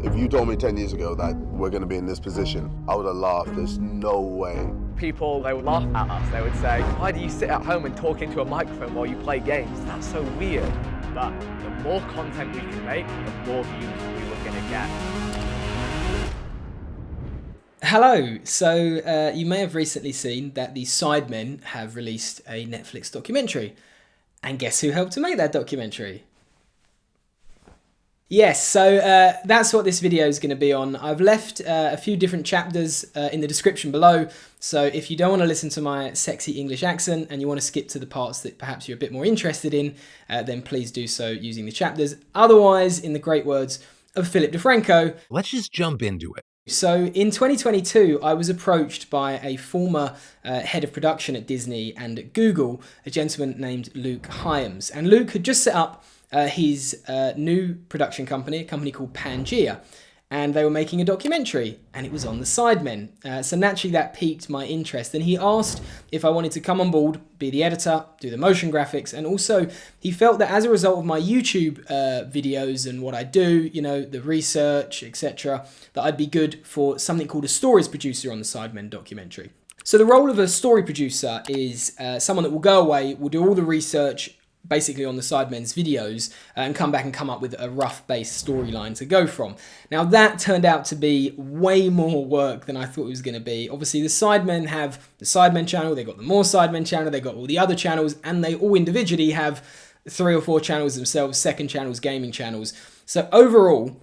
If you told me 10 years ago that we're going to be in this position, I would have laughed. There's no way. People, they would laugh at us. They would say, why do you sit at home and talk into a microphone while you play games? That's so weird. But the more content we can make, the more views we were going to get. Hello, so you may have recently seen that the Sidemen have released a Netflix documentary. And guess who helped to make that documentary? Yes, so that's what this video is going to be on. I've left a few different chapters in the description below, so if you don't want to listen to my sexy English accent and you want to skip to the parts that perhaps you're a bit more interested in, then please do so using the chapters. Otherwise, in the great words of Philip DeFranco, let's just jump into it. So in 2022, I was approached by a former head of production at Disney and at Google, a gentleman named Luke Hyams. And Luke had just set up his new production company, a company called Pangaea, and they were making a documentary, and it was on the Sidemen. So naturally that piqued my interest, and he asked if I wanted to come on board, be the editor, do the motion graphics, and also he felt that as a result of my YouTube videos and what I do, you know, the research, etc., that I'd be good for something called a stories producer on the Sidemen documentary. So the role of a story producer is someone that will go away, will do all the research, basically on the Sidemen's videos, and come back and come up with a rough base storyline to go from. Now that turned out to be way more work than I thought it was going to be. Obviously the Sidemen have the Sidemen channel, they've got the More Sidemen channel, they've got all the other channels, and they all individually have 3 or 4 channels themselves, second channels, gaming channels. So overall,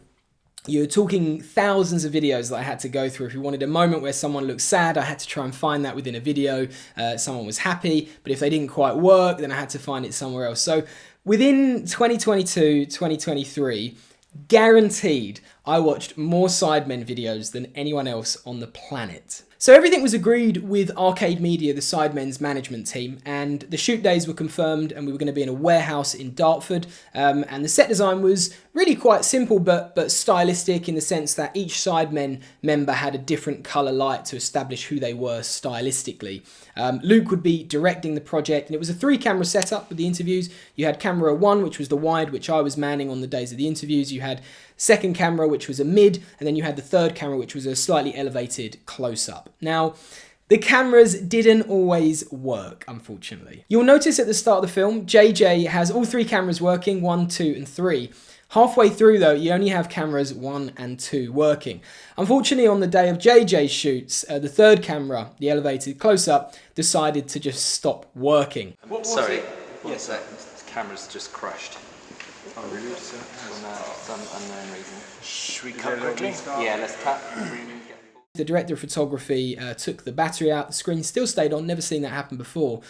you're talking thousands of videos that I had to go through. If you wanted a moment where someone looked sad, I had to try and find that within a video. Someone was happy, but if they didn't quite work, then I had to find it somewhere else. So within 2022, 2023, guaranteed, I watched more Sidemen videos than anyone else on the planet. So everything was agreed with Arcade Media, the Sidemen's management team, and the shoot days were confirmed, and we were going to be in a warehouse in Dartford, and the set design was really quite simple but stylistic in the sense that each Sidemen member had a different colour light to establish who they were stylistically. Luke would be directing the project, and it was a 3-camera setup with the interviews. You had camera 1, which was the wide, which I was manning on the days of the interviews. You had second camera, which was a mid, and then you had the third camera, which was a slightly elevated close-up. Now, the cameras didn't always work, unfortunately. You'll notice at the start of the film, JJ has all 3 cameras working, 1, 2, and 3. Halfway through though, you only have cameras 1 and 2 working. Unfortunately, on the day of JJ's shoots, the third camera, the elevated close-up, decided to just stop working. Sorry, one sec, this camera's just crashed. Oh really? For some unknown reason. Should we cut quickly? Yeah, let's cut. The director of photography took the battery out, the screen still stayed on, never seen that happen before.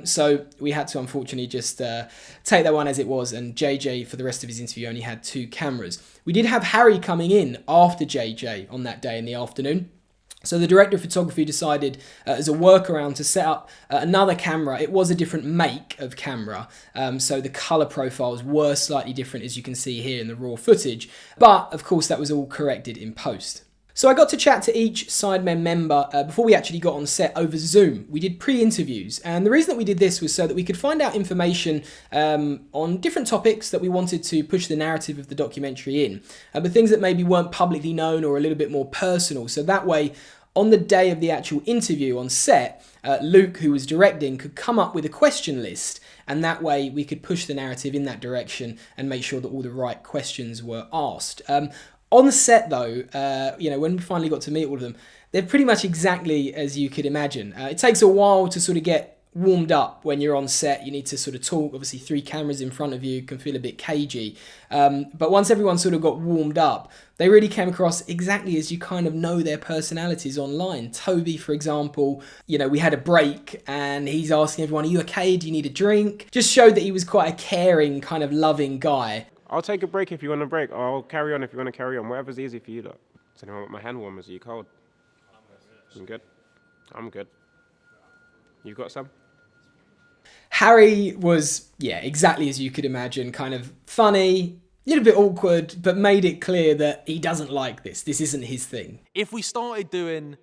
So we had to unfortunately just take that one as it was, and JJ for the rest of his interview only had 2 cameras. We did have Harry coming in after JJ on that day in the afternoon. So the director of photography decided as a workaround to set up another camera. It was a different make of camera, so the colour profiles were slightly different as you can see here in the raw footage, but of course that was all corrected in post. So I got to chat to each Sidemen member before we actually got on set over Zoom. We did pre-interviews, and the reason that we did this was so that we could find out information on different topics that we wanted to push the narrative of the documentary in, but things that maybe weren't publicly known or a little bit more personal. So that way, on the day of the actual interview on set, Luke, who was directing, could come up with a question list, and that way we could push the narrative in that direction and make sure that all the right questions were asked. On the set though, when we finally got to meet all of them, they're pretty much exactly as you could imagine. It takes a while to sort of get warmed up when you're on set. You need to sort of talk. Obviously 3 cameras in front of you can feel a bit cagey. But once everyone sort of got warmed up, they really came across exactly as you kind of know their personalities online. Toby, for example, we had a break and he's asking everyone, are you okay? Do you need a drink? Just showed that he was quite a caring, kind of loving guy. I'll take a break if you want a break, or I'll carry on if you want to carry on. Whatever's easy for you, look. Does anyone want my hand warmers? Are you cold? I'm good. I'm good. You got some? Harry was, exactly as you could imagine, kind of funny, a little bit awkward, but made it clear that he doesn't like this. This isn't his thing. If we started doing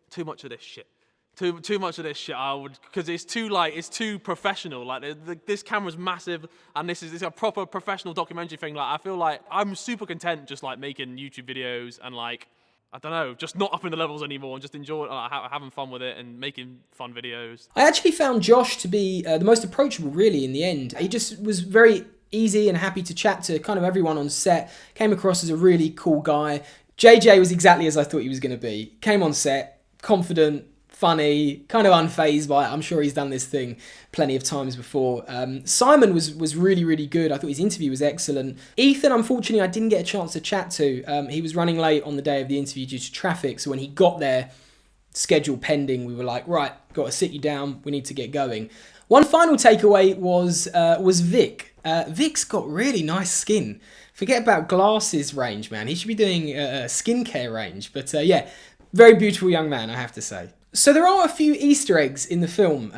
too much of this shit, Too much of this shit, because it's too professional. Like this camera's massive, and this is a proper professional documentary thing. Like I feel like I'm super content just like making YouTube videos and like I don't know, just not upping the levels anymore and just enjoying having fun with it and making fun videos. I actually found Josh to be the most approachable, really, in the end. He just was very easy and happy to chat to kind of everyone on set. Came across as a really cool guy. JJ was exactly as I thought he was going to be. Came on set, confident, funny, kind of unfazed by it. I'm sure he's done this thing plenty of times before. Simon was really, really good. I thought his interview was excellent. Ethan, unfortunately, I didn't get a chance to chat to. He was running late on the day of the interview due to traffic, so when he got there, schedule pending, we were like, right, got to sit you down, we need to get going. One final takeaway was Vic. Vic's got really nice skin. Forget about glasses range, man. He should be doing a skincare range. But yeah, very beautiful young man, I have to say. So there are a few Easter eggs in the film.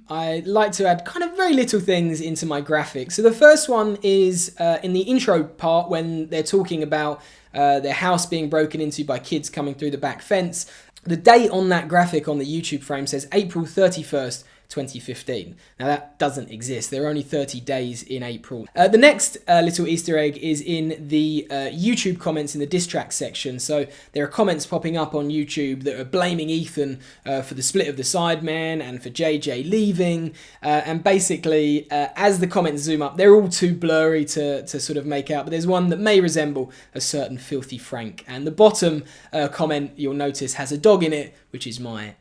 I like to add kind of very little things into my graphics. So the first one is in the intro part when they're talking about their house being broken into by kids coming through the back fence. The date on that graphic on the YouTube frame says April 31st, 2015. Now that doesn't exist. There are only 30 days in April. The next little Easter egg is in the YouTube comments in the diss track section. So there are comments popping up on YouTube that are blaming Ethan for the split of the Sidemen and for JJ leaving. And basically, as the comments zoom up, they're all too blurry to sort of make out. But there's one that may resemble a certain Filthy Frank. And the bottom comment, you'll notice, has a dog in it, which is my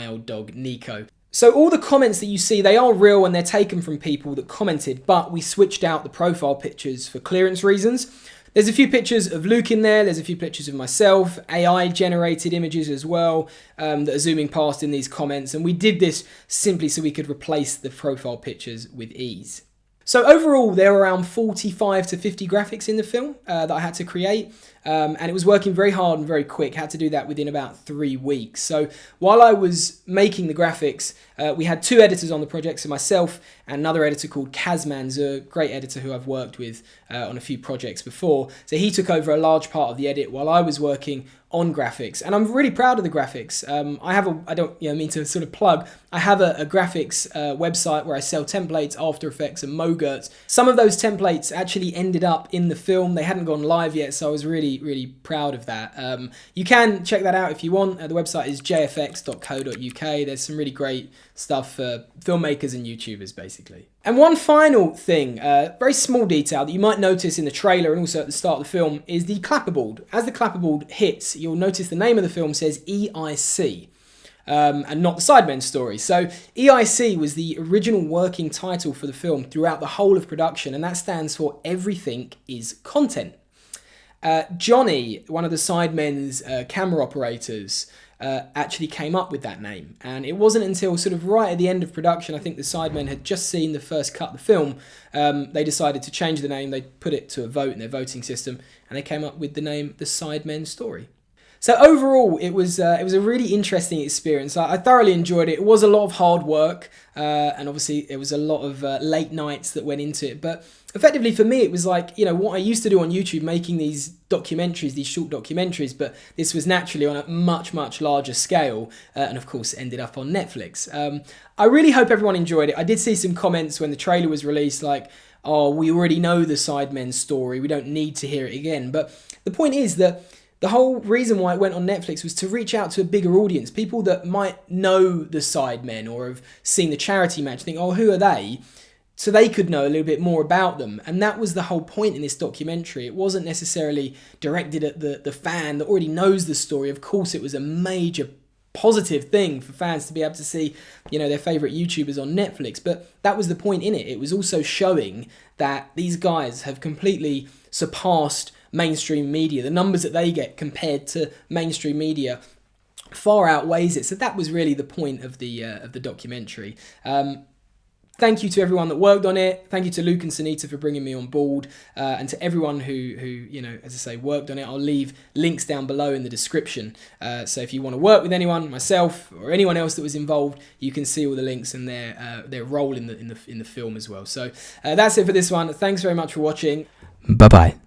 old dog, Nico. So all the comments that you see, they are real and they're taken from people that commented, but we switched out the profile pictures for clearance reasons. There's a few pictures of Luke in there, there's a few pictures of myself, AI generated images as well that are zooming past in these comments, and we did this simply so we could replace the profile pictures with ease. So overall, there were around 45 to 50 graphics in the film that I had to create. And it was working very hard and very quick. Had to do that within about 3 weeks. So while I was making the graphics, we had 2 editors on the project. So myself and another editor called Kazman, a great editor who I've worked with on a few projects before. So he took over a large part of the edit while I was working on graphics, and I'm really proud of the graphics. I don't mean to sort of plug, I have a graphics website where I sell templates, After Effects and Mogurts. Some of those templates actually ended up in the film. They hadn't gone live yet, so I was really proud of that. You can check that out if you want. The website is jfx.co.uk. There's some really great stuff for filmmakers and YouTubers, basically. And one final thing, very small detail that you might notice in the trailer and also at the start of the film is the clapperboard. As the clapperboard hits, you'll notice the name of the film says EIC. And not the Sidemen Story. So EIC was the original working title for the film throughout the whole of production, and that stands for Everything is Content. Johnny, one of the Sidemen's camera operators, actually came up with that name, and it wasn't until sort of right at the end of production, I think the Sidemen had just seen the first cut of the film, they decided to change the name. They put it to a vote in their voting system, and they came up with the name The Sidemen Story. So overall, it was a really interesting experience. I thoroughly enjoyed it. It was a lot of hard work, and obviously it was a lot of late nights that went into it. But effectively for me, it was like, what I used to do on YouTube, making these documentaries, these short documentaries, but this was naturally on a much larger scale, and of course ended up on Netflix. I really hope everyone enjoyed it. I did see some comments when the trailer was released like, oh, we already know the Sidemen story, we don't need to hear it again. But the point is that the whole reason why it went on Netflix was to reach out to a bigger audience, people that might know the Sidemen or have seen the charity match, think, oh, who are they? So they could know a little bit more about them. And that was the whole point in this documentary. It wasn't necessarily directed at the fan that already knows the story. Of course, it was a major positive thing for fans to be able to see, their favourite YouTubers on Netflix. But that was the point in it. It was also showing that these guys have completely surpassed mainstream media. The numbers that they get compared to mainstream media far outweighs it. So that was really the point of the documentary. Thank you to everyone that worked on it. Thank you to Luke and Sunita for bringing me on board, and to everyone who as I say, worked on it. I'll leave links down below in the description. So if you want to work with anyone, myself or anyone else that was involved, you can see all the links and their role in the film as well. So that's it for this one. Thanks very much for watching. Bye bye.